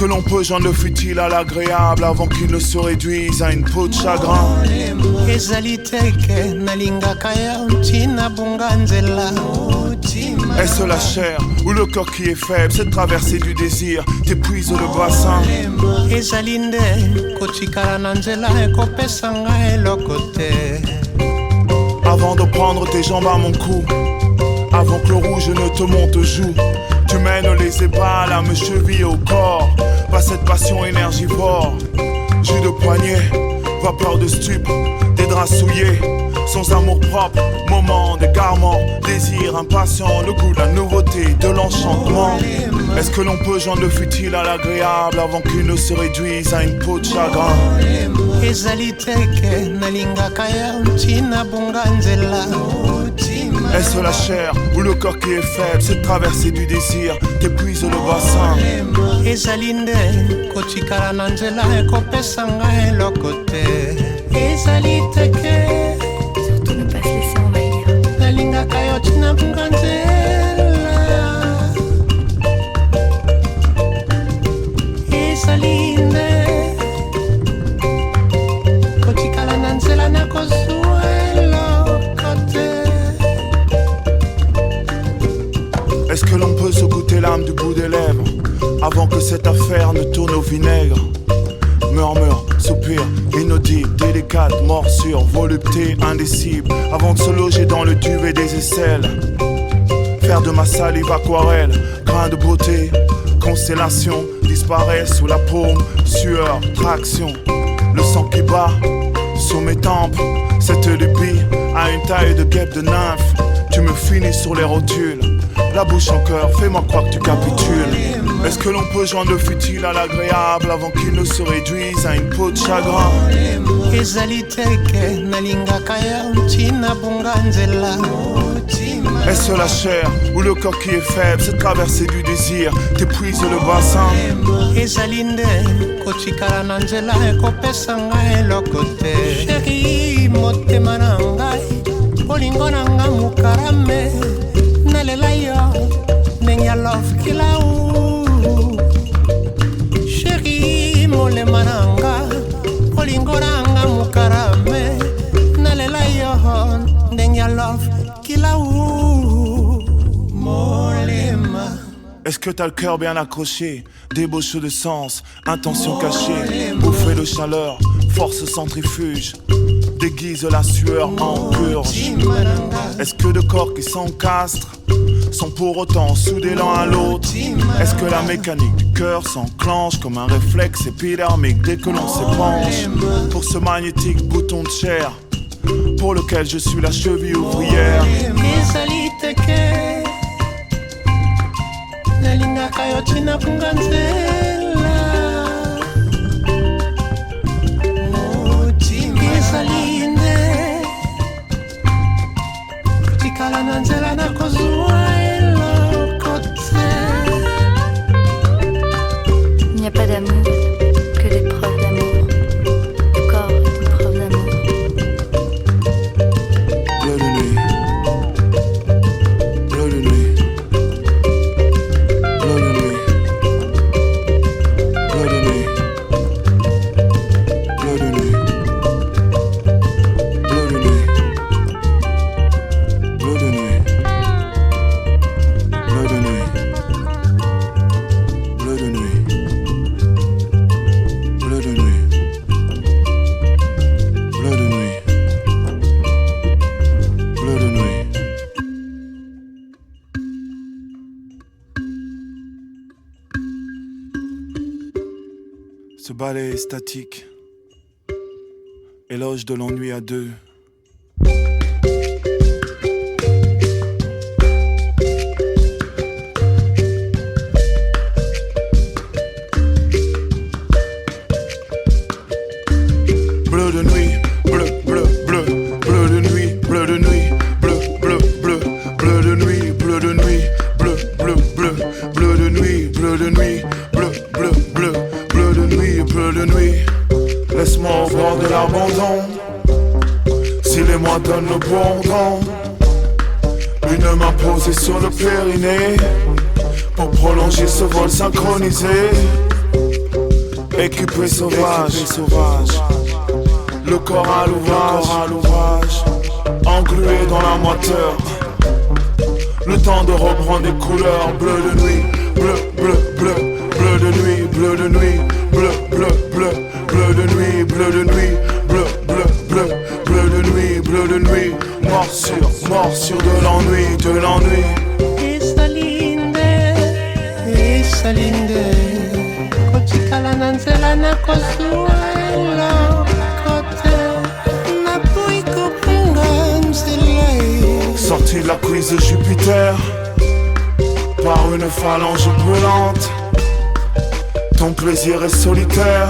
que l'on peut joindre le futile à l'agréable avant qu'il ne se réduise à une peau de chagrin? Est-ce la chair ou le corps qui est faible? Cette traversée du désir t'épuise le bassin. Avant de prendre tes jambes à mon cou, avant que le rouge ne te monte aux joues, tu mènes les ébats à me cheville au corps. Pas cette passion énergivore, jus de poignet, vapeur de stup, des draps souillés, sans amour propre, moment d'égarement, désir impatient, le goût de la nouveauté, de l'enchantement. Est-ce que l'on peut joindre le futile à l'agréable avant qu'il ne se réduise à une peau de chagrin? Est-ce la chair ou le corps qui est faible? Cette traversée du désir t'épuise le bassin. Surtout ne pas se laisser envahir. Est-ce que l'on peut se goûter l'âme du bout des lèvres avant que cette affaire ne tourne au vinaigre? Murmure, soupir, inaudible, délicate, morsure, volupté indicible, avant de se loger dans le duvet des aisselles. Faire de ma salive aquarelle, grain de beauté, constellation, disparaît sous la paume, sueur, traction, le sang qui bat sous mes tempes, cette lubie a une taille de guêpe de nymphe. Tu me finis sur les rotules, la bouche en cœur, fais-moi croire que tu capitules. Est-ce que l'on peut joindre le futile à l'agréable avant qu'il ne se réduise à une peau de chagrin? Est-ce la chair ou le corps qui est faible? Cette traversée du désir t'épuise le bassin. Chérie, motema na ngai, bolingo na nga mukarame, nalela yo, ndenge ya love kila u. Chérie, molema na nga, bolingo na nga mukarame, nalela yo, ndenge ya love kila u. Molema. Est-ce que t'as le cœur bien accroché? Débauche de sens, intention cachée, bouffée de chaleur, force centrifuge, déguise la sueur en purge. Est-ce que deux corps qui s'encastrent sont pour autant soudés l'un à l'autre? Est-ce que la mécanique du cœur s'enclenche comme un réflexe épidermique dès que l'on s'épanche pour ce magnétique bouton de chair pour lequel je suis la cheville ouvrière? Nalingaka yo tina kunganzela Kisalinde Kutikala na nzela na kozua elo kote. Il n'y a pas d'amour que des preuves d'amour. Le corps est une preuve d'amour. Bleu de nuit, bleu de nuit. Ce ballet statique, éloge de l'ennui à deux. Bleu de nuit, bleu, bleu, bleu, bleu de nuit, bleu de nuit, bleu, bleu, bleu, bleu de nuit, bleu de nuit, bleu, bleu, bleu, bleu de nuit, bleu de nuit, bleu, bleu, bleu, bleu de nuit, bleu de nuit. Laisse-moi au bord de l'abandon, si les mois donnent le bourdon. Une main posée sur le périnée, pour prolonger ce vol synchronisé. équipé sauvage, le corps à l'ouvrage, englué dans la moiteur. Le temps de reprendre des couleurs, bleu de nuit, bleu, bleu, bleu, bleu de nuit, bleu de nuit, bleu, bleu, bleu, bleu de nuit, bleu de nuit, bleu, bleu, bleu, bleu de nuit, bleu de nuit, morsure de l'ennui, de l'ennui. Isa linde, kochikala na nzela na kosuela kote na pui kopunga nzela. Sorti de la cuisse de Jupiter par une phalange brûlante. Ton plaisir est solitaire,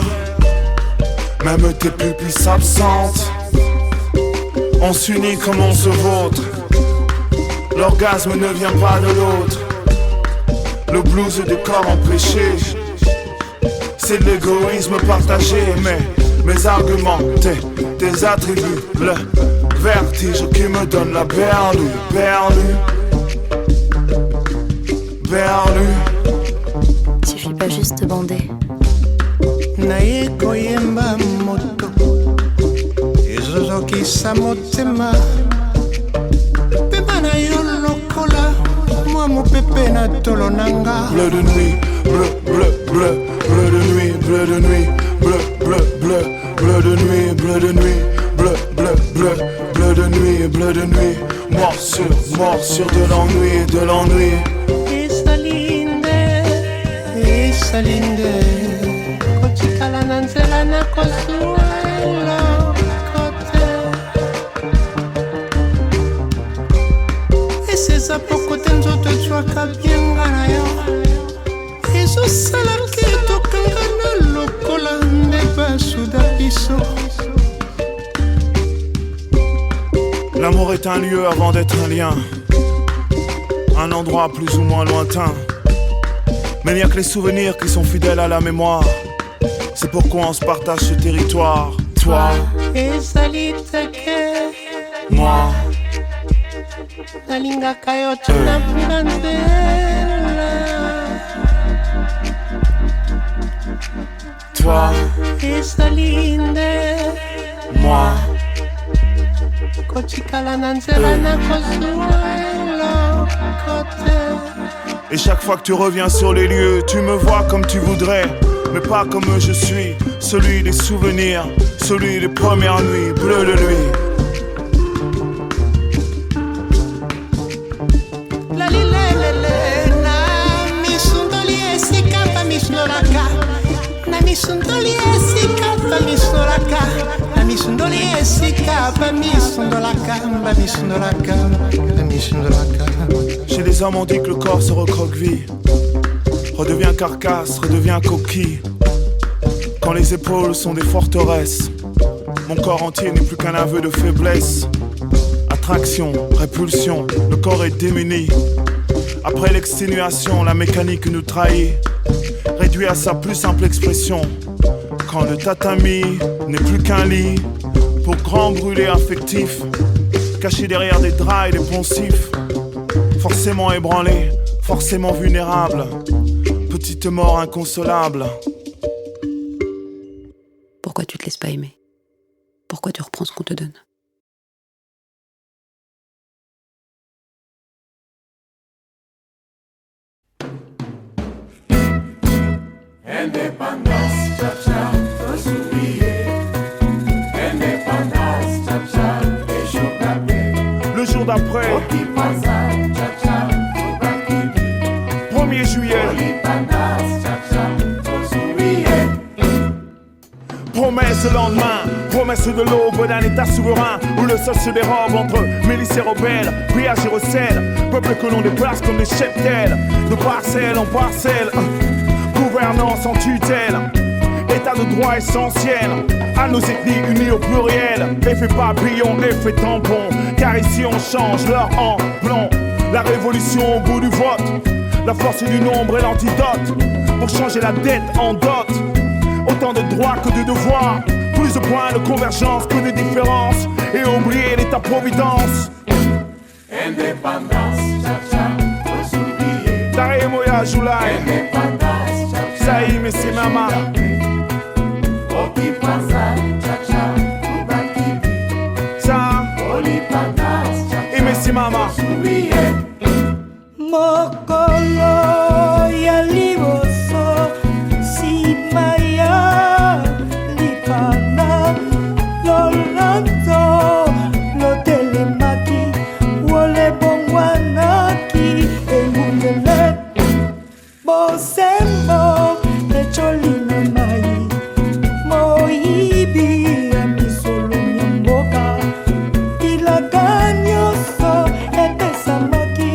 même tes pupilles s'absentent. On s'unit comme on se vautre, l'orgasme ne vient pas de l'autre. Le blues des corps empêchés, c'est de l'égoïsme partagé. Mais mes arguments, tes attributs, le vertige qui me donne la berlue, Suffit pas juste de bander. Naye koyemba moto ezozokisa motema pepa na yo lokola mwa mopepe na tolo nanga. Bleu de nuit, bleu, bleu, bleu, bleu de nuit, bleu de nuit, bleu, bleu, bleu, bleu de nuit, bleu de nuit, bleu, bleu, bleu, bleu de nuit, bleu de nuit, morsure de l'ennui, de l'ennui. Isa linde, kochikala na nzela na kosuela kote. Eseza poko te nzoto ecwaka bienga na yo, ezosalaki tokanga na lokola nde basuda biso. L'amour est un lieu avant d'être un lien, un endroit plus ou moins lointain. Mais il n'y a que les souvenirs qui sont fidèles à la mémoire. C'est pourquoi on se partage ce territoire. Toi, moi, toi, moi. Et chaque fois que tu reviens sur les lieux, tu me vois comme tu voudrais, mais pas comme je suis. Celui des souvenirs, celui des premières nuits, bleu de nuit. Chez les hommes on dit que le corps se recroqueville, redevient carcasse, redevient coquille. Quand les épaules sont des forteresses, mon corps entier n'est plus qu'un aveu de faiblesse. Attraction, répulsion, le corps est démuni. Après l'exténuation, la mécanique nous trahit, réduit à sa plus simple expression. Quand le tatami n'est plus qu'un lit pour grands brûlés affectifs, cachés derrière des draps et des poncifs, forcément ébranlé, forcément vulnérable, petite mort inconsolable. Pourquoi tu te laisses pas aimer? Pourquoi tu reprends ce qu'on te donne? Indépendance, cha-cha, soulier. Indépendance, cha-cha, et choucapé. Le jour d'après, 1er juillet, promesse le lendemain, promesse de l'aube d'un état souverain où le sol se dérobe entre milices et rebelles, pillage et recel, peuple que l'on déplace comme des cheptels, de parcelle en parcelle, gouvernance en tutelle, état de droit essentiel, à nos ethnies unies au pluriel, effet papillon, effet tampon, car ici on change l'heure en blanc, la révolution au bout du vote, la force du nombre est l'antidote, pour changer la dette en dot. Autant de droits que de devoirs, plus de points de convergence que de différences, et oublier l'état-providence. Indépendance, cha-cha, faut s'oublier. Tare moya July, Indépendance, cha-cha, Saïm et Semama. Kipasa, cha-cha, ubakiti. Ça, Olipanas, et merci maman. Soubiye. Mokolo ya liboso nsima ya lipanda lolando lotelemaki wolebongwanaki engundele bosembo echolina mai moyibi ya misolo ya mboka ilaka nyonso epesamaki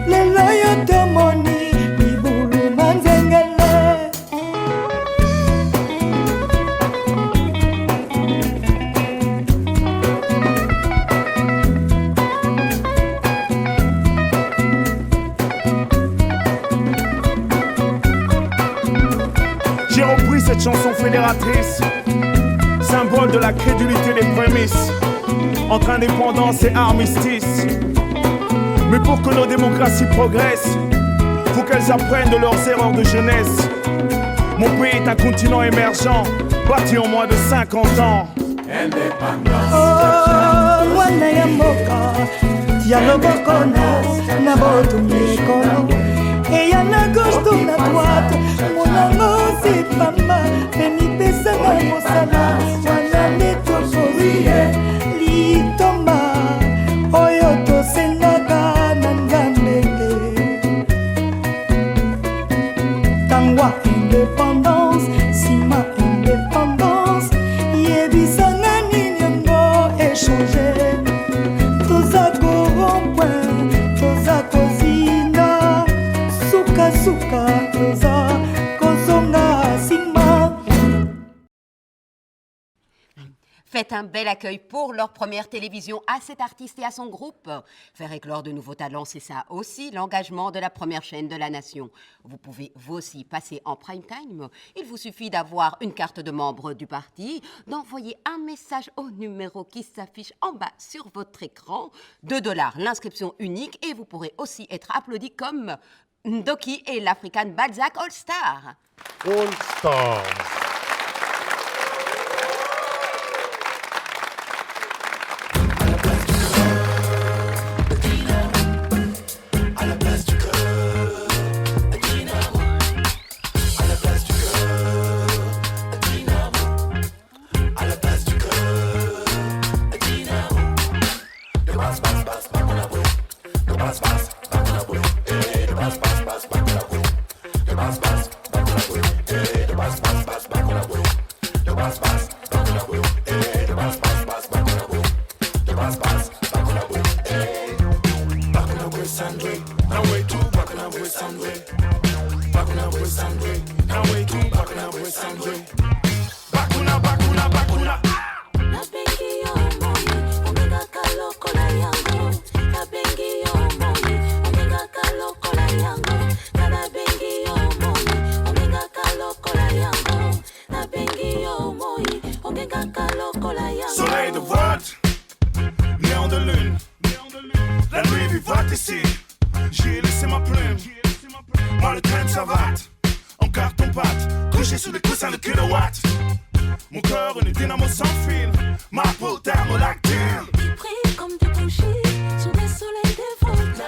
lelo yo tomoni libulu manzengele. J'ai repris cette chanson fédératrice, symbole de la crédulité des prémices entre indépendance et armistice. Mais pour que nos démocraties progressent, faut qu'elles apprennent de leurs erreurs de jeunesse. Mon pays est un continent émergent, bâti en moins de 50 ans. Indépendance, Oh, mwana ya mboka tia loboko na botumbi ekolo eya na gauche to na droite monango sipamba mpe mipesanga mosala wana nde tokozwi litomba oyo tosengaka na nzambe tangwa indépendance nsima indépendance yebisanga nini yango échange toza korompoint toza kozinda sukasuka toza kozonga nsima. Faites un bel accueil pour leur première télévision à cet artiste et à son groupe. Faire éclore de nouveaux talents, c'est ça aussi l'engagement de la première chaîne de la nation. Vous pouvez vous aussi passer en prime time. Il vous suffit d'avoir une carte de membre du parti, d'envoyer un message au numéro qui s'affiche en bas sur votre écran. $2 l'inscription unique et vous pourrez aussi être applaudi comme Ndoki et l'African Balzac All Star. All Star. Soleil de vote, néant de lune, la nuit vivote ici. J'ai laissé ma plume, moi le train de savate, en carton-pâte, couché sous des coussins de kilowatts. Mon cœur, une dynamo sans fil, ma peau thermolactile. Il brille comme des bougies sous des soleils de volt.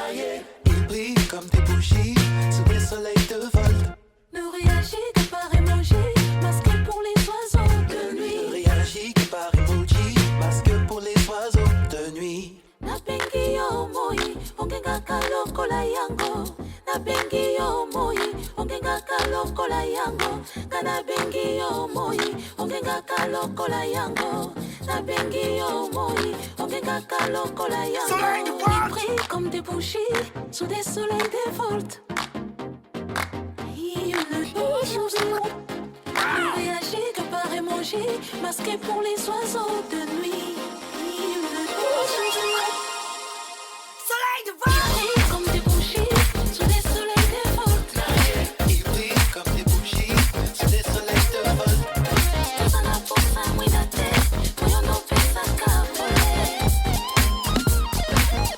Il brille comme des bougies sous des soleils de volt. Ne réagit que par emoji, masqué pour les oiseaux de nuit. Ne réagit que par emoji, masque pour les oiseaux de nuit. Nabengi yo moi, ongenga kalokola yango. Nabengi yo moi, ongenga kalokola yango. Kanabengi yo moi, ongenga kalokola yango. Nabengi yo moi, ongenga kalokola Soleil de yango. volte. Il brille comme des bougies sous des soleils de volt. Il ne réagit que par emoji, masqué pour les oiseaux de nuit. Soleil de Il brille comme des bougies sous des soleils de volt. Il brille comme des bougies sous des soleils de volt. Toza na posa mwina te, moyo no pesa kapole.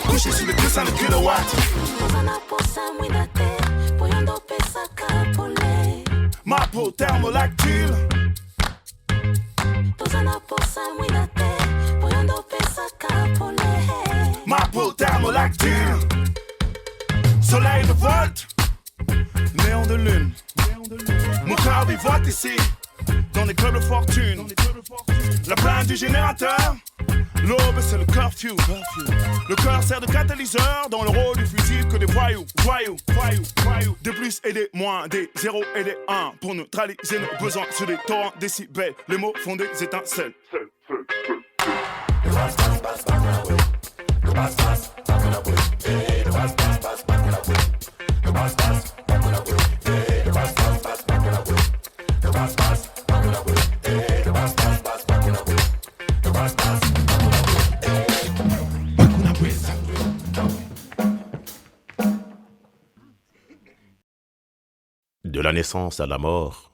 Couché sous des coussins de kilowatts. Toza na posa mwina te, moyo no pesa kapole. Ma peau thermolactile. ozana posa mwina te poyondo pesa kapole Ma peau thermolactile, soleil de volte, néon de lune. Mon cœur vivote ici, dans les clubs de fortune. La plainte du générateur, l'aube c'est le curfew. Le cœur sert de catalyseur dans le rôle du fusil que des voyous. Des plus et des moins, des 0 et des 1 pour neutraliser nos besoins sur des torrents décibels. Les mots font des étincelles. De la naissance à la mort,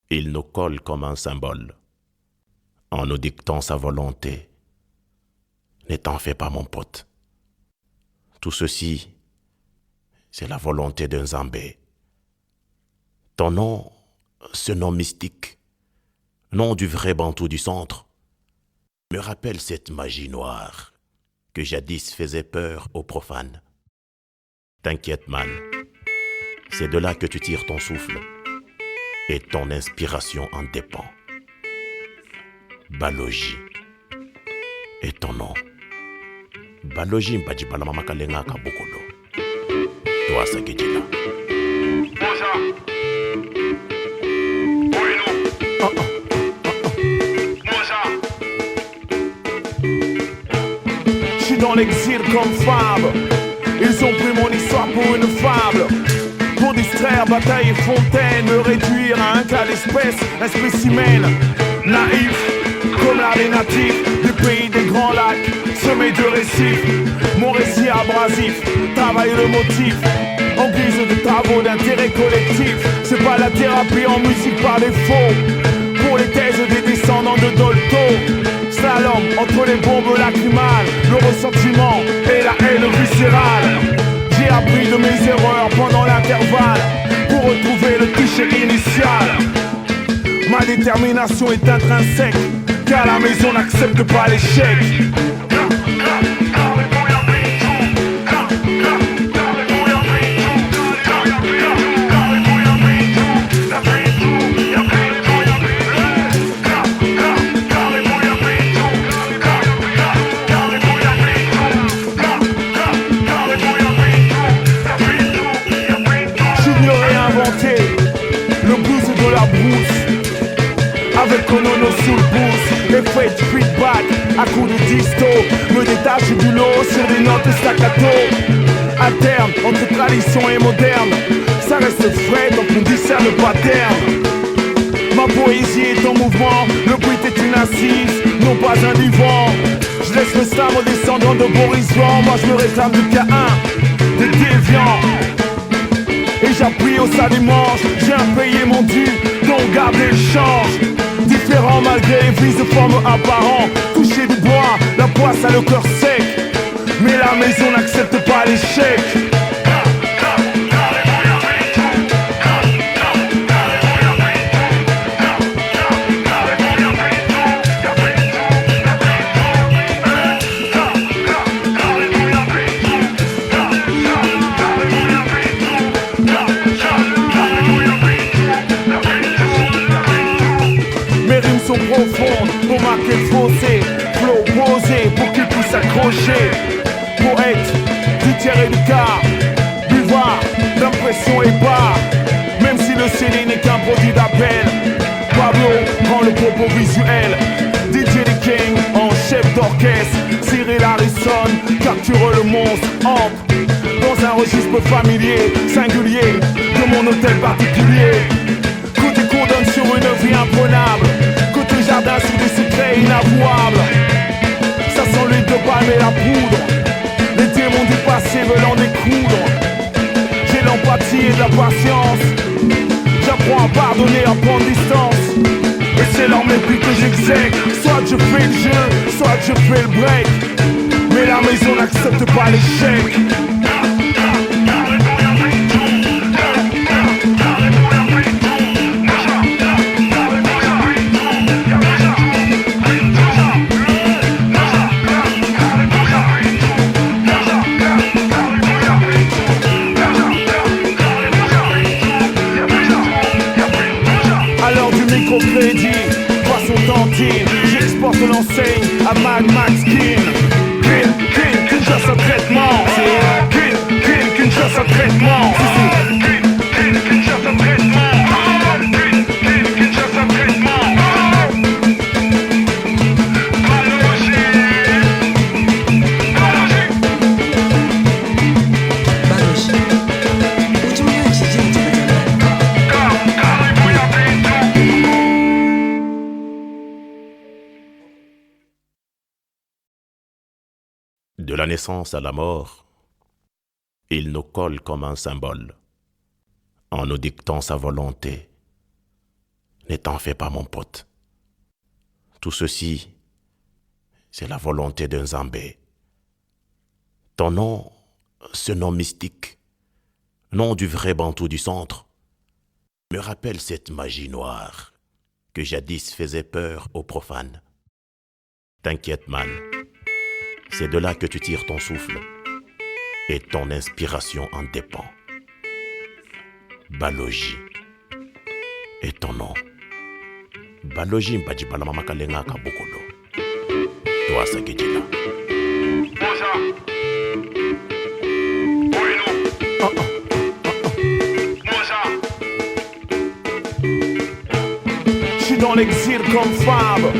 il nous colle comme un symbole, en nous dictant sa volonté. Ne t'en fais pas, mon pote. Tout ceci, c'est la volonté d'un Zambé. Ton nom, ce nom mystique, nom du vrai Bantou du centre, me rappelle cette magie noire que jadis faisait peur aux profanes. T'inquiète, man. C'est de là que tu tires ton souffle et ton inspiration en dépend. Baloji est ton nom. Baloji mbajibala mama kalenga kabukolo. Toi sakejila. J'suis dans l'exil comme fable. Ils ont pris mon histoire pour une fable. Pour distraire bataille et fontaine, me réduire à un cas d'espèce, un spécimen naïf, comme l'art des natifs du pays des grands lacs, semé de récifs. Mon récit abrasif, travaille le motif, en guise de travaux d'intérêt collectif. C'est pas la thérapie en musique par défaut, pour les thèses des descendants de Dolto. Slalom entre les bombes lacrymales, le ressentiment et la haine viscérale. J'ai appris de mes erreurs pendant l'intervalle pour retrouver le cliché initial. Ma détermination est intrinsèque, car la maison n'accepte pas l'échec. Avec Konono sous le pouce, effet de feedback à coups de disto, me détache du lot sur des notes staccato. À terme, entre tradition et moderne, ça reste frais donc on discerne le pattern. Ma poésie est en mouvement, le bruit est une assise, non pas un divan. Je laisse le slam aux descendants de Boris Vian, moi je me réclame du K1, des déviants. Et j'appuie au ça dimanche, j'ai impayé mon dû, donc gardez le change. Différent malgré les vices de forme apparent. Toucher du bois, la poisse a le cœur sec, mais la maison n'accepte pas l'échec. Profonde pour marquer le fossé, flow posé pour qu'il puisse s'accrocher. Poète du tiers et du quart, buvard d'impression et barre. Même si le CD n'est qu'un produit d'appel, Pablo prend le propos visuel. DJ The King en chef d'orchestre, Cyril Harrison capture le monstre, entre dans un registre familier, singulier de mon hôtel particulier. Côté condamne sur une vie imprenable, côté jardin sous des secrets inavouables. Ça sent l'huile de palme et la poudre, les démons du passé veulent en découdre. J'ai l'empathie et de la patience, j'apprends à pardonner, à prendre distance. Et c'est leur mépris que j'exèque, soit je fais le jeu, soit je fais le break. Mais la maison n'accepte pas l'échec. l'enseigne à Mad Max Kin. Kin, Kinshasa traitement. Kin, Kinshasa traitement. Kin, Kinshasa traitement. Kin, Kinshasa traitement. De la naissance à la mort, il nous colle comme un symbole, en nous dictant sa volonté. Ne t'en fais pas, mon pote. Tout ceci, c'est la volonté d'un Zambé. Ton nom, ce nom mystique, nom du vrai Bantou du centre, me rappelle cette magie noire que jadis faisait peur aux profanes. T'inquiète, man. C'est de là que tu tires ton souffle et ton inspiration en dépend. Baloji est ton nom. Baloji mbajibala mama kalenga kabukolo. Toi sakejila. Je suis dans l'exil comme fable.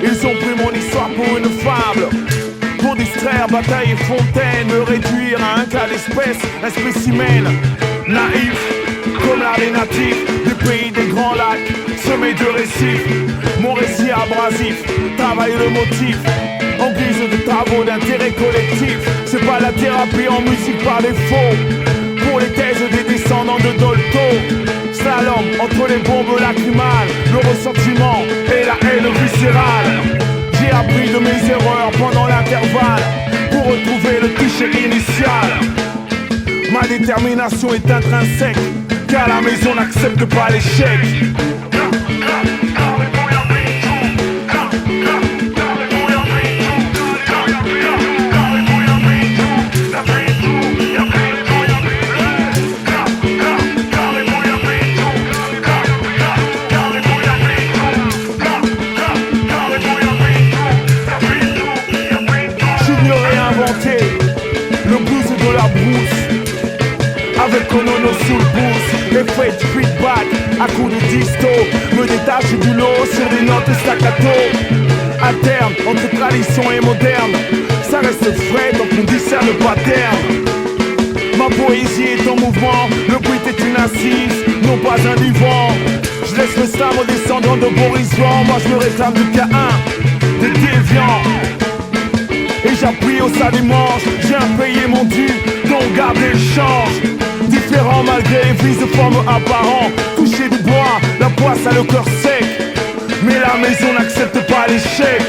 Ils ont pris mon histoire pour une fable. Pour distraire bataille et fontaine, me réduire à un cas d'espèce, un spécimen naïf, comme l'art des natifs du pays des grands lacs, semé de récifs. Mon récit abrasif, travaille le motif, en guise de travaux d'intérêt collectif. C'est pas la thérapie en musique par défaut, pour les thèses des descendants de Dolto. Slalom entre les bombes lacrymales, le ressentiment et la haine viscérale. J'ai appris de mes erreurs pendant l'intervalle pour retrouver le cliché initial. Ma détermination est intrinsèque, car la maison n'accepte pas l'échec. Avec Konono sous le pouce, effet de feedback à coups de disto, me détache du lot sur des notes staccato. À terme, entre tradition et moderne, ça reste frais donc on discerne le pattern. Ma poésie est en mouvement, le bruit est une assise, non pas un divan. Je laisse le slam aux descendants de Boris Vian, moi je me réclame du K1, des déviants. Et j'appuie au ça dimanche, j'ai impayé mon dû, donc gardez le change. Différent malgré les vices de forme apparent. Toucher du bois, la poisse a le cœur sec, mais la maison n'accepte pas l'échec.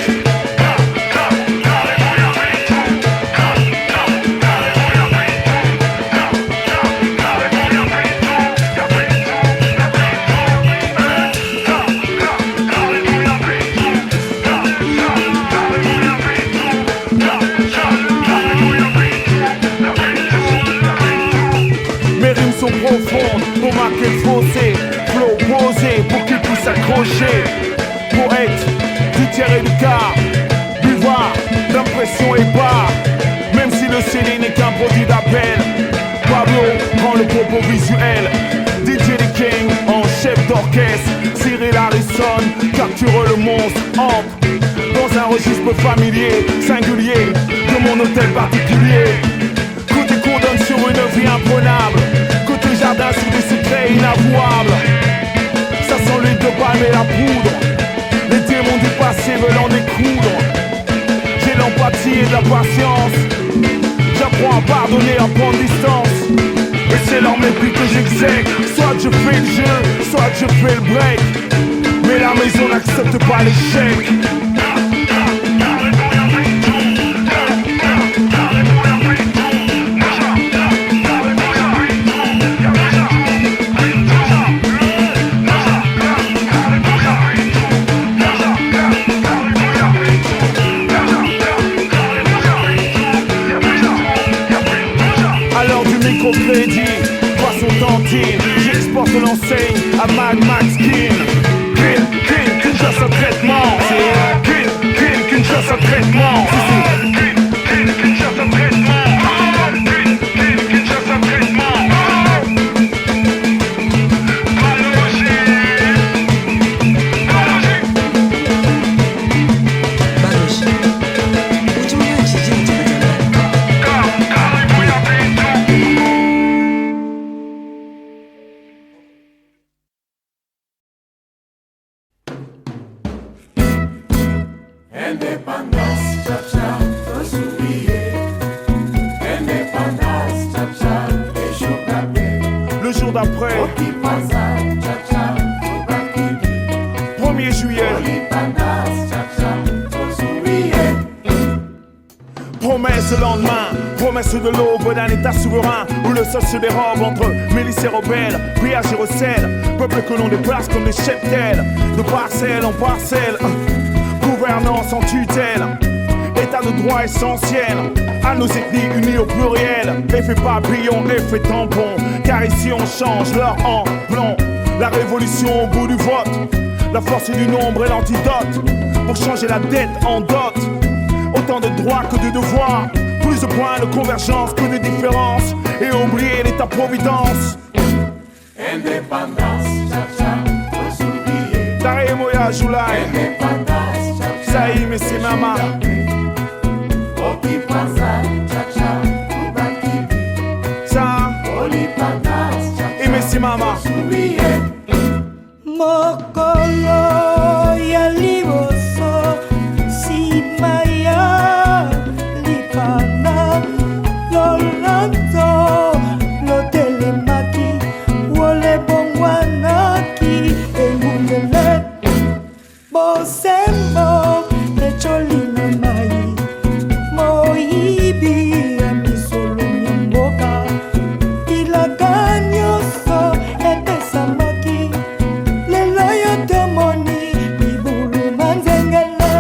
Profonde pour marquer le fossé, flow posé pour qu'il puisse s'accrocher. Poète du tiers et du quart, buvard d'impression et barre. Même si le CD n'est qu'un produit d'appel, Pablo prend le propos visuel. DJ The King en chef d'orchestre, Cyril Harrison capture le monstre, entre dans un registre familier, singulier de mon hôtel particulier. Côté condamne sur une vie imprenable, côté jardin sous des secrets inavouables. Ça sent l'huile de palme et la poudre, les démons du passé veulent en découdre. J'ai l'empathie et de la patience, j'apprends à pardonner, à prendre distance. Et c'est leur mépris que j'exèque, soit je fais le jeu, soit je fais le break. Mais la maison n'accepte pas l'échec. Crédit, poisson tantine, j'exporte l'enseigne à Mad Max Kin. Kinshasa traitement. Kinshasa traitement. Kinshasa traitement. Kinshasa traitement. Indépendance, cha-cha, faut s'oublier. Indépendance, cha-cha, et choucapé. Le jour d'après, Okipasa, cha-cha, faut pas qu'il dit. 1er juillet, Indépendance, cha-cha, faut s'oublier. promesse le lendemain, promesse de l'aube d'un état souverain où le sol se dérobe entre milices et rebelles, pillage et recel, peuple que l'on déplace comme des cheptels, de parcelle en parcelle, gouvernance en tutelle, état de droit essentiel, à nos ethnies unies au pluriel, effet papillon, effet tampon, car ici on change l'heure en blanc, la révolution au bout du vote, la force du nombre est l'antidote, pour changer la dette en dot. Autant de droits que de devoirs, plus de points de convergence que de différences, et oublier l'état-providence. Indépendance, cha-cha, faut s'oublier. Tare moya July, Indépendance, cha-cha, Saï Messi Mama, Okipasa, cha-cha, faut pas qu'il dit. Sa, Indépendance, cha-cha, et Messi Mama. faut s'oublier. mokolo ya liboso nsima ya lipanda lolando lotelemaki wolebongwanaki engundele bosembo echolina mai moyibi ya misolo ya mboka ilaka nyonso epesamaki lelo yo tomoni libulu manzengele.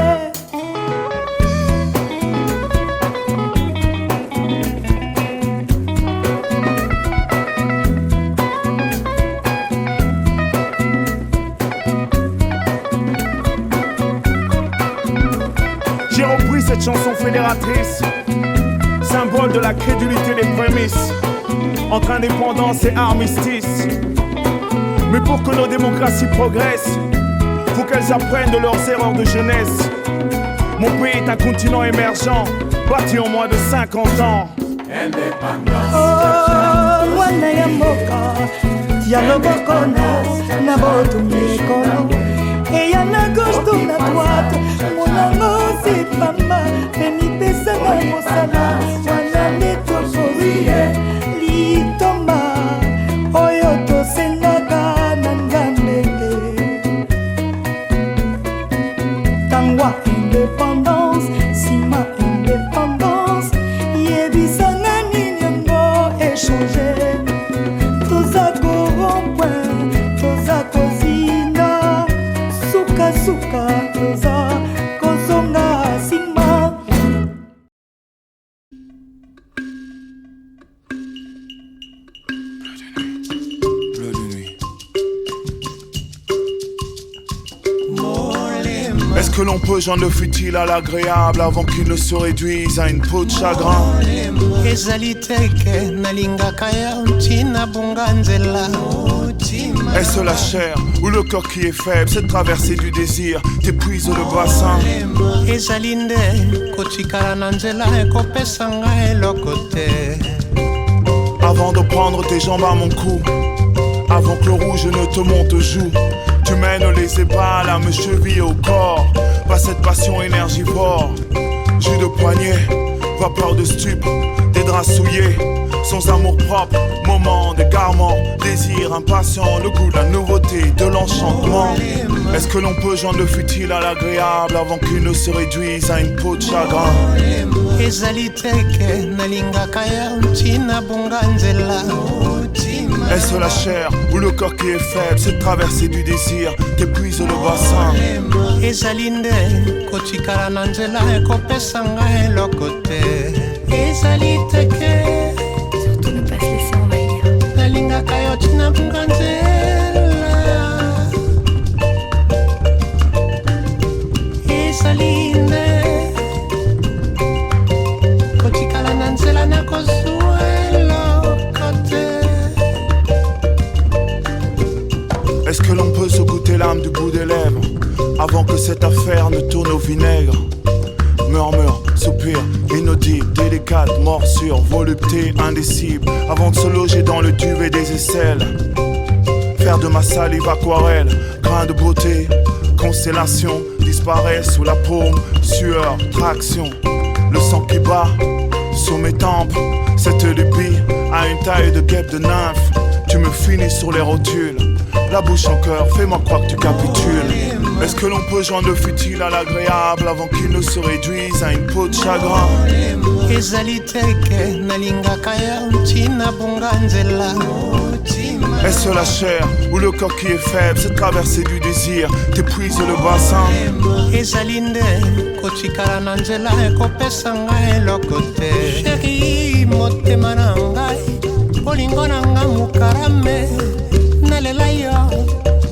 J'ai repris cette chanson fédératrice, symbole de la crédulité des prémices, entre indépendance et armistice. Mais pour que nos démocraties progressent, faut qu'elles apprennent de leurs erreurs de jeunesse. Mon pays est un continent émergent, bâti en moins de 50 ans. Indépendance, Oh, mwana ya mboka tia loboko na botumbi ekolo eya na gauche to na droite monango sipamba mpe mipesanga mosala wana nde tokozie litomba oyo tosengaka na nzambe tangwa indépendance nsima indépendance yebisanga nini yango échange toza korompoint toza kozinda sukasuka toza kozonga nsima. Bleu de nuit. Est-ce que l'on peut joindre le futile à l'agréable avant qu'il ne se réduise à une peau de chagrin? ezali teke nalingaka ya ntina bunga nzela Est-ce la chair ou le corps qui est faible? Cette traversée du désir t'épuise le bassin. ezali nde kotikala na nzela ekopesa ngai eloko te. Avant de prendre tes jambes à mon cou, avant que le rouge ne te monte aux joues, tu mènes les ébats, à me cheville au corps. Pas cette passion énergivore, jus de poignet, vapeur de stupe, des draps souillés, sans amour propre, moment d'égarement, désir impatient, le goût de la nouveauté, de l'enchantement. Est-ce que l'on peut joindre le futile à l'agréable avant qu'il ne se réduise à une peau de chagrin? ezali teke nalingaka ya ntina bunga nzela. Est-ce la chair ou le corps qui est faible? Cette traversée du désir t'épuise le bassin. ezali nde kotikala na nzela ekopesa ngai eloko te. ezali teke Surtout ne pas se laisser envahir. nalingaka yo ntina bunga nzela. ezali nde cette affaire ne tourne au vinaigre. Murmure, soupir, inaudible, délicate, morsure, volupté indicible, avant de se loger dans le duvet des aisselles. Faire de ma salive aquarelle, grain de beauté, constellation, disparaît sous la paume, sueur, traction, le sang qui bat sous mes tempes. Cette lubie a une taille de guêpe de nymphe. Tu me finis sur les rotules, la bouche en cœur, fais-moi croire que tu capitules. Est-ce que l'on peut joindre le futile à l'agréable avant qu'il ne se réduise à une peau de chagrin? Est-ce la chair ou le corps qui est faible, cette traversée du désir t'épuise le bassin? Chérie, motema na ngai, bolingo na nga mukarame, nalela yo,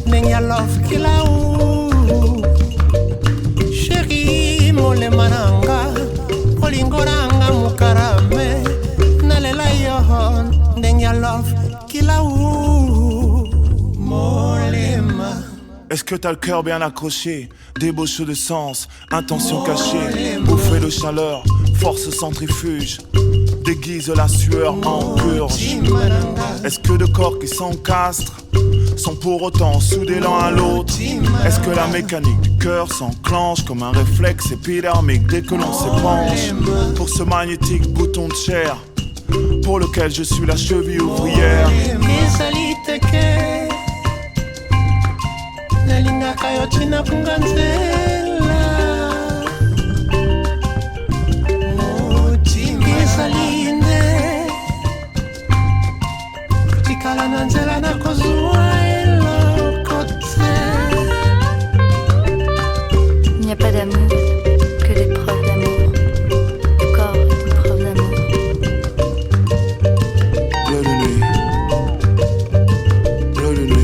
ndenge ya love kila u. Chérie, molema na nga, bolingo na nga mukarame, nalela yo, ndenge ya love kila u. Molema. Est-ce que t'as le cœur bien accroché, débauche de sens, intention cachée, bouffée de chaleur, force centrifuge, déguise la sueur en purge. Est-ce que deux corps qui s'encastrent sont pour autant soudés l'un à l'autre? Est-ce que la mécanique du cœur s'enclenche comme un réflexe épidermique dès que l'on s'épanche pour ce magnétique bouton de chair pour lequel je suis la cheville ouvrière? Nalingaka yo tina kunganzela ezalinde kutikala na nzela nakozwa eloko te. Il n'y a pas d'amour que des preuves d'amour. Le corps est une preuve d'amour. Bleu de nuit, bleu de nuit.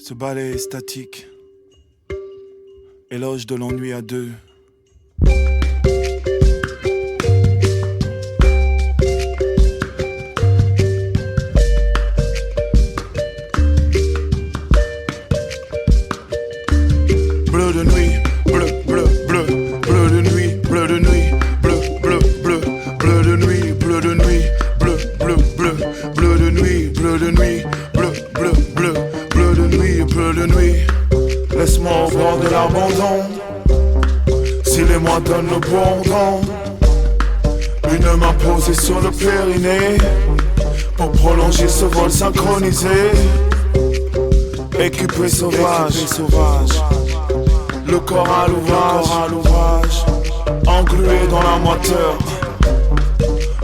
Ce ballet statique, éloge de l'ennui à deux. Bleu de nuit, bleu, bleu, bleu, bleu de nuit, bleu de nuit, bleu, bleu, bleu, bleu de nuit, bleu de nuit, bleu, bleu, bleu, bleu de nuit, bleu de nuit, bleu, bleu, bleu. Bleu de nuit, laisse-moi au bord de l'abandon. Si les mois donnent le bourdon, une main posée sur le périnée pour prolonger ce vol synchronisé. Équipé sauvage, le corps à l'ouvrage, englué dans la moiteur.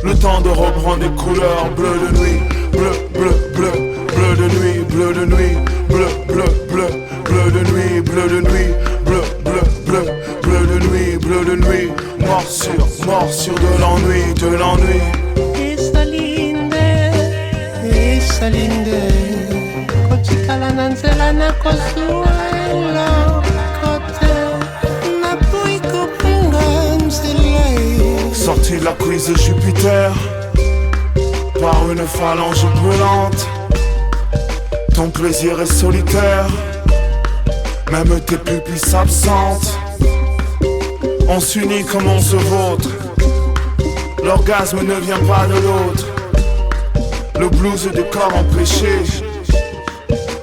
Le temps de reprendre des couleurs. Bleu de nuit, bleu, bleu, bleu, bleu de nuit, bleu de nuit. Bleu, bleu, bleu, bleu de nuit, bleu de nuit, bleu, bleu, bleu, bleu de nuit, bleu de nuit, morsure, morsure de l'ennui, de l'ennui. Isalinde, kotikala na nzela nakozwa eloko te, napui kopunga nzela. Sorti de la cuisse de Jupiter par une phalange brûlante. Ton plaisir est solitaire, même tes pupilles s'absentent. On s'unit comme on se vautre, l'orgasme ne vient pas de l'autre. Le blues des corps empêchés,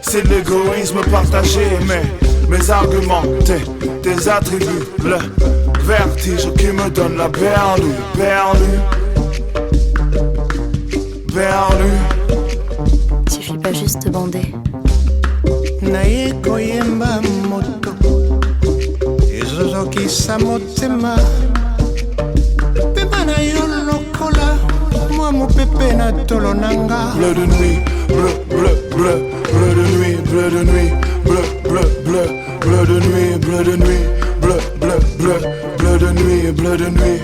c'est de l'égoïsme partagé. Mais mes arguments, tes attributs, le vertige qui me donne la berlue, berlue, berlue. Suffit pas juste de bander. Naye koyemba moto ezozokisa motema pepa na yo lokola mwa mopepe na tolo nanga. Bleu de nuit, bleu, bleu, bleu, bleu de nuit, bleu de nuit, bleu, bleu, bleu, bleu de nuit, bleu de nuit, bleu, bleu, bleu, bleu de nuit, bleu de nuit,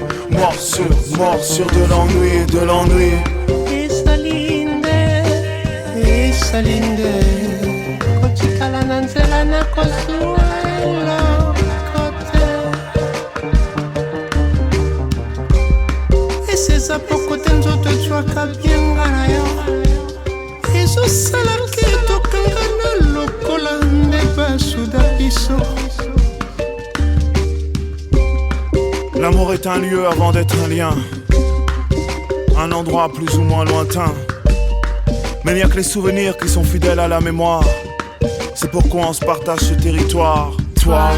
morsure de l'ennui, de l'ennui. Isalinde, kochikala na nzela na kosuela kote. Eseza pokote nzoto echwaka bienga na yo. Ezosala kitokanga na lokola nde basuda biso. L'amour est un lieu avant d'être un lien, un endroit plus ou moins lointain. Mais il n'y a que les souvenirs qui sont fidèles à la mémoire. C'est pourquoi on se partage ce territoire. Toi,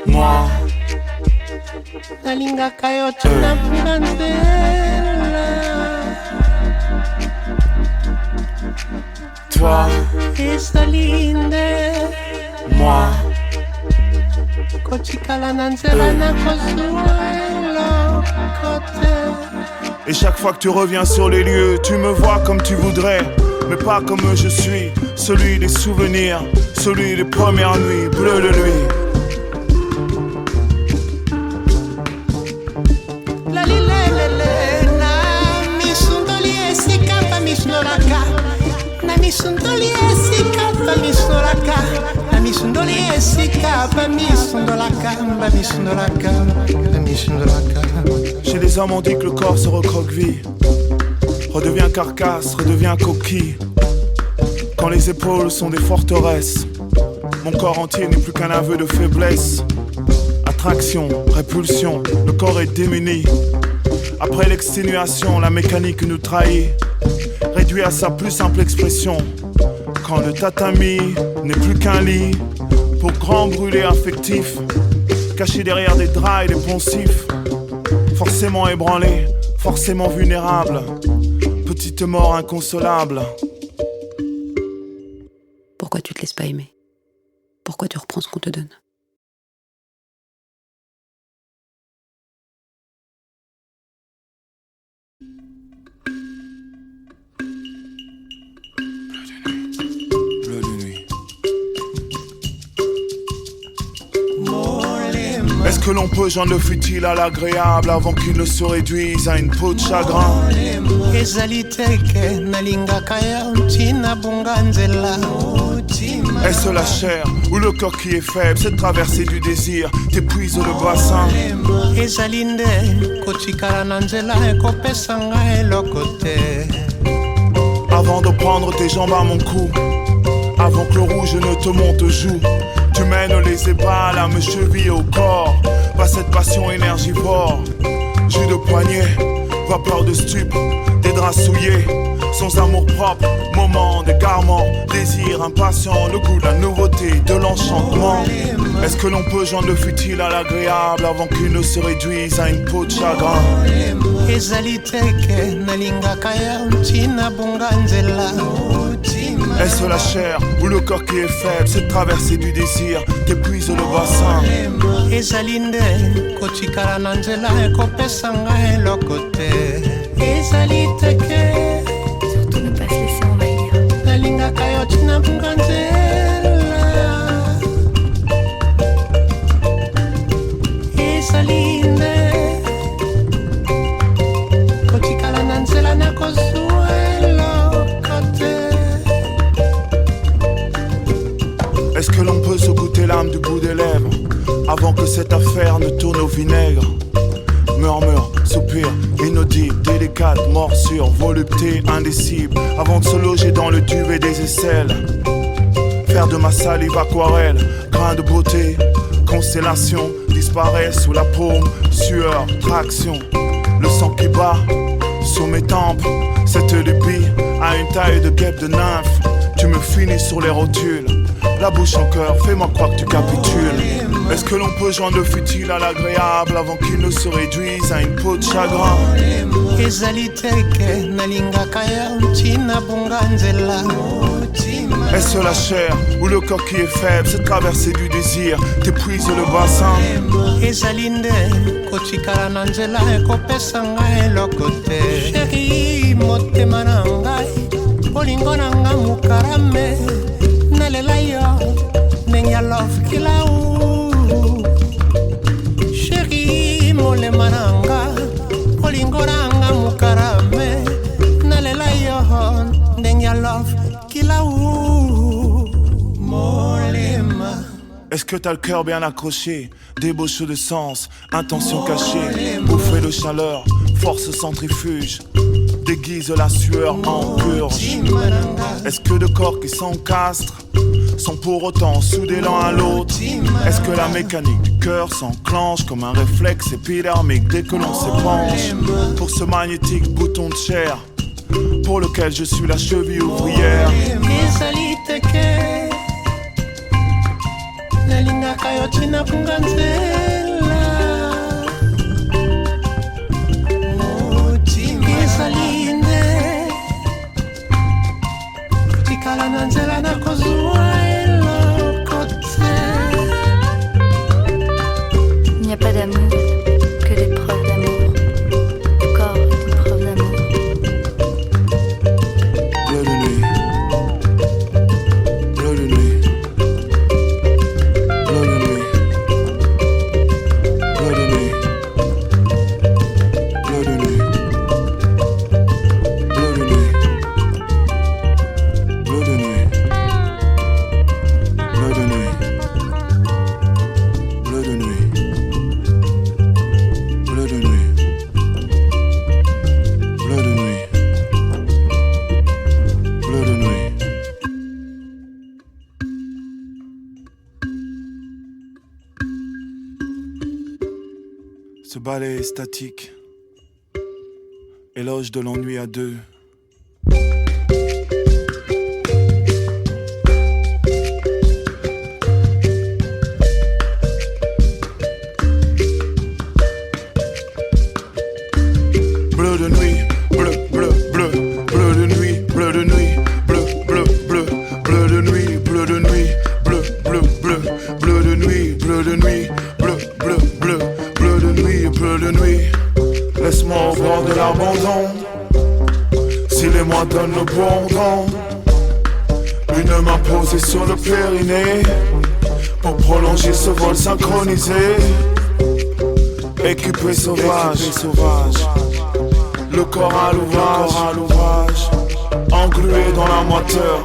moi, toi, moi. Et chaque fois que tu reviens sur les lieux, tu me vois comme tu voudrais, mais pas comme je suis. Celui des souvenirs, celui des premières nuits, bleu de nuit. Chez les hommes on dit que le corps se recroqueville, redevient carcasse, redevient coquille. Quand les épaules sont des forteresses, mon corps entier n'est plus qu'un aveu de faiblesse. Attraction, répulsion, le corps est démuni. Après l'exténuation, la mécanique nous trahit, réduit à sa plus simple expression. Quand le tatami n'est plus qu'un lit pour grands brûlés affectifs, cachés derrière des draps et des poncifs, forcément ébranlé, forcément vulnérable, petite mort inconsolable. Pourquoi tu te laisses pas aimer? Pourquoi tu reprends ce qu'on te donne? Bleu de nuit. Est-ce que l'on peut joindre le futile à l'agréable avant qu'il ne se réduise à une peau de chagrin? Est-ce la chair ou le corps qui est faible? Cette traversée du désir t'épuise le bassin. Avant de prendre tes jambes à mon cou, avant que le rouge ne te monte aux joues, tu mènes les ébats à me cheville au corps. Pas cette passion énergivore, jus de poignet, vapeur de stup, des draps souillés, sans amour propre, moment d'égarement, désir impatient, le goût de la nouveauté, de l'enchantement. Est-ce que l'on peut joindre le futile à l'agréable avant qu'il ne se réduise à une peau de chagrin? Est-ce la chair ou le corps qui est faible? Cette traversée du désir t'épuise le bassin. Surtout ne pas se laisser envahir. Est-ce que l'on peut se goûter l'âme du bout des lèvres avant que cette affaire ne tourne au vinaigre? Murmure, soupir, inaudible, délicate, morsure, volupté indicible, avant de se loger dans le duvet des aisselles. Faire de ma salive aquarelle, grain de beauté, constellation, disparaît sous la paume, sueur, traction, le sang qui bat sur mes tempes, cette lubie a une taille de guêpe de nymphe. Tu me finis sur les rotules, la bouche en cœur, fais-moi croire que tu capitules. Est-ce que l'on peut joindre le futile à l'agréable avant qu'il ne se réduise à une peau de chagrin? Est-ce la chair ou le corps qui est faible? Cette traversée du désir t'épuise le bassin. Chérie, motema na ngai bolingo nanga mukarame nalela yo ndenge ya love kilau sheri molema nanga bolingo nanga mukarame nalela yo ndenge ya love kilau molema. Est-ce que t'as le cœur bien accroché, débauche de sens, intention cachée, bouffée de chaleur, force centrifuge, déguise la sueur en purge. Est-ce que deux corps qui s'encastrent sont pour autant soudés l'un à l'autre? Est-ce que la mécanique du cœur s'enclenche comme un réflexe épidermique dès que l'on s'épanche pour ce magnétique bouton de chair pour lequel je suis la cheville ouvrière? nalingaka yo tina kunganzela ezali nde tikala na nzela nakozwa eloko te. Il n'y a pas d'amour que des preuves d'amour. Le corps est une preuve d'amour. Bleu de nuit, bleu de nuit. Ce ballet statique, éloge de l'ennui à deux. Bleu de nuit, bleu, bleu, bleu, bleu de nuit, bleu de nuit, bleu, bleu, bleu, bleu de nuit, bleu de nuit, bleu, bleu, bleu, bleu de nuit, bleu de nuit, bleu, bleu, bleu. Bleu de nuit, laisse-moi au bord de l'abandon. Si les mois donnent le bourdon, une main posée sur le périnée pour prolonger ce vol synchronisé. Équipé sauvage, le corps à l'ouvrage, englué dans la moiteur.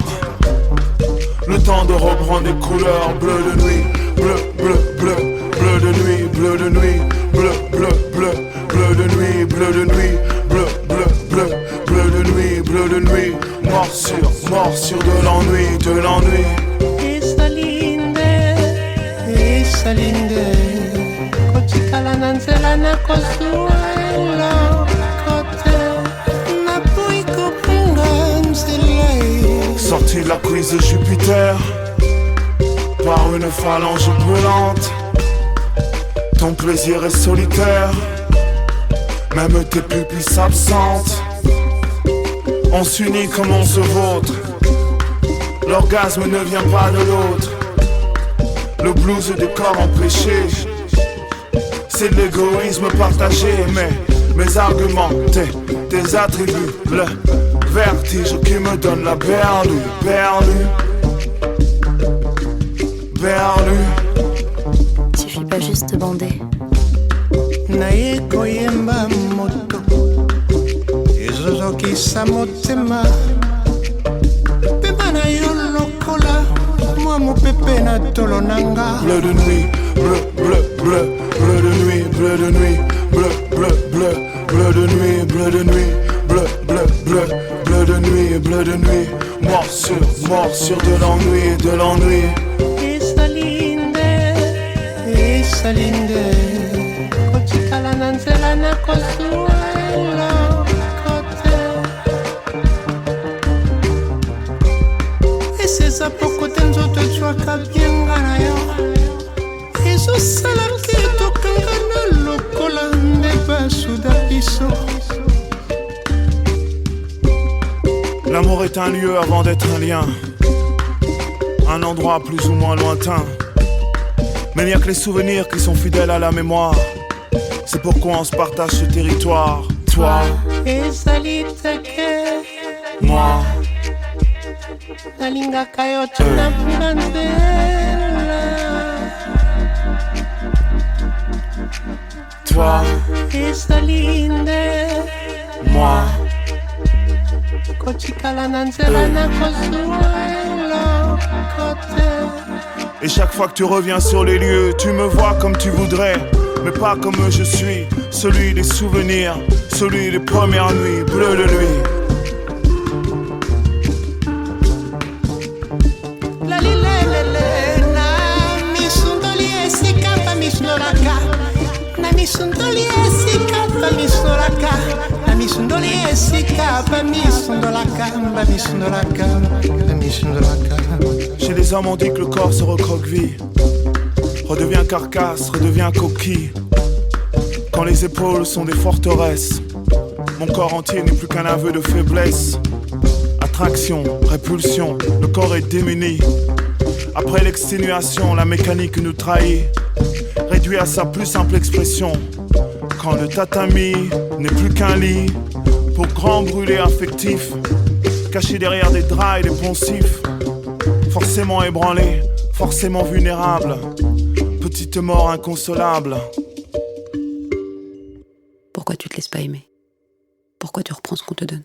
Le temps de reprendre des couleurs. Bleu de nuit, bleu, bleu, bleu, bleu de nuit, bleu de nuit. Bleu, bleu, bleu, bleu de nuit, bleu de nuit, bleu, bleu, bleu, bleu de nuit, bleu de nuit, morsure de l'ennui, de l'ennui. Isalinde, kotikala na nzela nakozwa eloko napui kopenga nzela. Sorti de la cuisse de Jupiter par une phalange brûlante. Ton plaisir est solitaire, même tes pupilles s'absentent. On s'unit comme on se vautre, l'orgasme ne vient pas de l'autre. Le blues des corps empêchés, c'est de l'égoïsme partagé. Mais mes arguments, tes attributs, le vertige qui me donne la berlue, berlue, berlue. Suffit pas juste de bander. Naye koyemba moto ezozokisa motema pepa na yo lokola mwa mopepe na tolo nanga. Bleu de nuit, bleu, bleu, bleu, bleu de nuit, bleu de nuit, bleu, bleu, bleu, bleu de nuit, bleu de nuit, bleu, bleu, bleu, bleu de nuit, bleu de nuit, morsure de l'ennui, de l'ennui. Isalinde, kotikala na nzela nakozwa eloko te. Eseza poko te nzoto etwaka bienga na yo ezosalaki tokanga na lokola nde basuda biso. L'amour est un lieu avant d'être un lien, un endroit plus ou moins lointain. Mais il n'y a que les souvenirs qui sont fidèles à la mémoire. C'est pourquoi on se partage ce territoire. Toi, ezali teke, moi, nalingaka yo tuna mpuna nzela. Toi, esalinde moi, kotikala na nzela nakozwa eloko te. et chaque fois que tu reviens sur les lieux, tu me vois comme tu voudrais, mais pas comme je suis, celui des souvenirs, celui des premières nuits bleues de nuit. Lalilelele na misundoli esika pa misundolaka, na misundoli esika pa misundolaka, na misundoli esika pa misundolaka, pa misundolaka, pa misundolaka. Chez les hommes on dit que le corps se recroqueville, redevient carcasse, redevient coquille. Quand les épaules sont des forteresses, mon corps entier n'est plus qu'un aveu de faiblesse. Attraction, répulsion, le corps est démuni. Après l'exténuation, la mécanique nous trahit, réduit à sa plus simple expression. Quand le tatami n'est plus qu'un lit pour grands brûlés affectifs, cachés derrière des draps et des poncifs, forcément ébranlé, forcément vulnérable, petite mort inconsolable. Pourquoi tu te laisses pas aimer? Pourquoi tu reprends ce qu'on te donne?